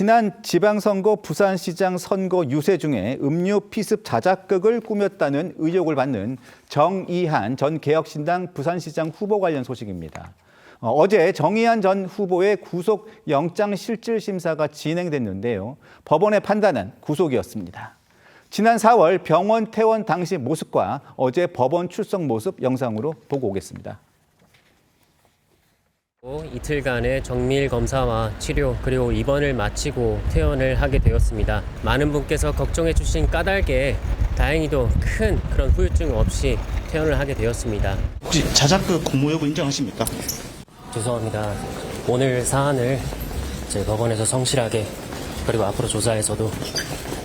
지난 지방선거 부산시장 선거 유세 중에 음료 피습 자작극을 꾸몄다는 의혹을 받는 정의한 전 개혁신당 부산시장 후보 관련 소식입니다. 어제 정의한 전 후보의 구속 영장 실질 심사가 진행됐는데요. 법원의 판단은 구속이었습니다. 지난 4월 병원 퇴원 당시 모습과 어제 법원 출석 모습 영상으로 보고 오겠습니다. 이틀간의 정밀 검사와 치료 그리고 입원을 마치고 퇴원을 하게 되었습니다. 많은 분께서 걱정해 주신 까닭에 다행히도 큰 그런 후유증 없이 퇴원을 하게 되었습니다. 혹시 자작극 공모 여부 인정하십니까? 죄송합니다. 오늘 사안을 제 법원에서 성실하게 그리고 앞으로 조사에서도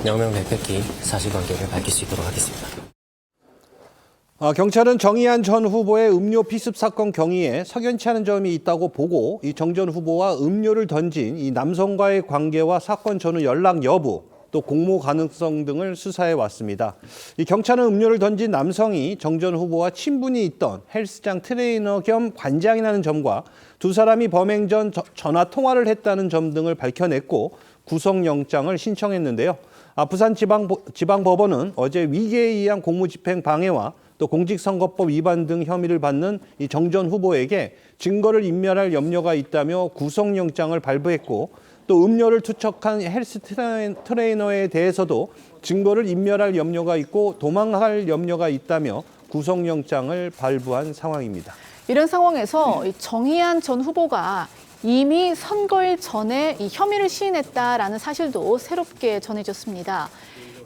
명명백백히 사실관계를 밝힐 수 있도록 하겠습니다. 경찰은 정의한 전 후보의 음료 피습 사건 경위에 석연치 않은 점이 있다고 보고 이 정 전 후보와 음료를 던진 이 남성과의 관계와 사건 전후 연락 여부, 또 공모 가능성 등을 수사해 왔습니다. 이 경찰은 음료를 던진 남성이 정 전 후보와 친분이 있던 헬스장 트레이너 겸 관장이라는 점과 두 사람이 범행 전 전화 통화를 했다는 점 등을 밝혀냈고 구속영장을 신청했는데요. 부산지방법원은 어제 위계에 의한 공무집행 방해와 또 공직선거법 위반 등 혐의를 받는 이 정 전 후보에게 증거를 인멸할 염려가 있다며 구속영장을 발부했고 또 음료를 투척한 헬스 트레이너에 대해서도 증거를 인멸할 염려가 있고 도망할 염려가 있다며 구속영장을 발부한 상황입니다. 이런 상황에서 정의한 전 후보가 이미 선거일 전에 이 혐의를 시인했다라는 사실도 새롭게 전해졌습니다.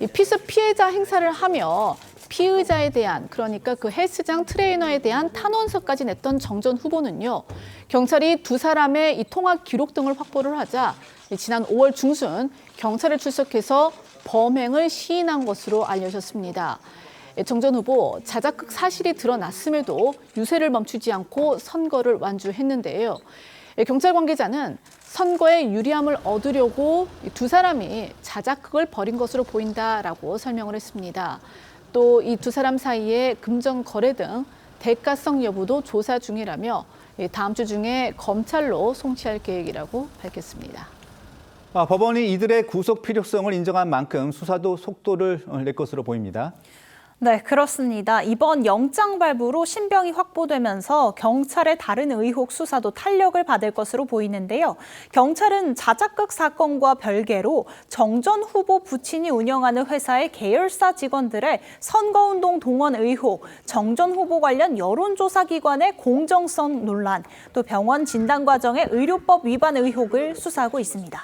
이 피습 피해자 행사를 하며 피의자에 대한, 그러니까 그 헬스장 트레이너에 대한 탄원서까지 냈던 정 전 후보는요, 경찰이 두 사람의 이 통화 기록 등을 확보를 하자 지난 5월 중순 경찰에 출석해서 범행을 시인한 것으로 알려졌습니다. 정 전 후보 자작극 사실이 드러났음에도 유세를 멈추지 않고 선거를 완주했는데요. 경찰 관계자는 선거에 유리함을 얻으려고 두 사람이 자작극을 벌인 것으로 보인다라고 설명을 했습니다. 또 이 두 사람 사이에 금전 거래 등 대가성 여부도 조사 중이라며 다음 주 중에 검찰로 송치할 계획이라고 밝혔습니다. 법원이 이들의 구속 필요성을 인정한 만큼 수사도 속도를 낼 것으로 보입니다. 네, 그렇습니다. 이번 영장 발부로 신병이 확보되면서 경찰의 다른 의혹 수사도 탄력을 받을 것으로 보이는데요. 경찰은 자작극 사건과 별개로 정 전 후보 부친이 운영하는 회사의 계열사 직원들의 선거운동 동원 의혹, 정 전 후보 관련 여론조사 기관의 공정성 논란, 또 병원 진단 과정의 의료법 위반 의혹을 수사하고 있습니다.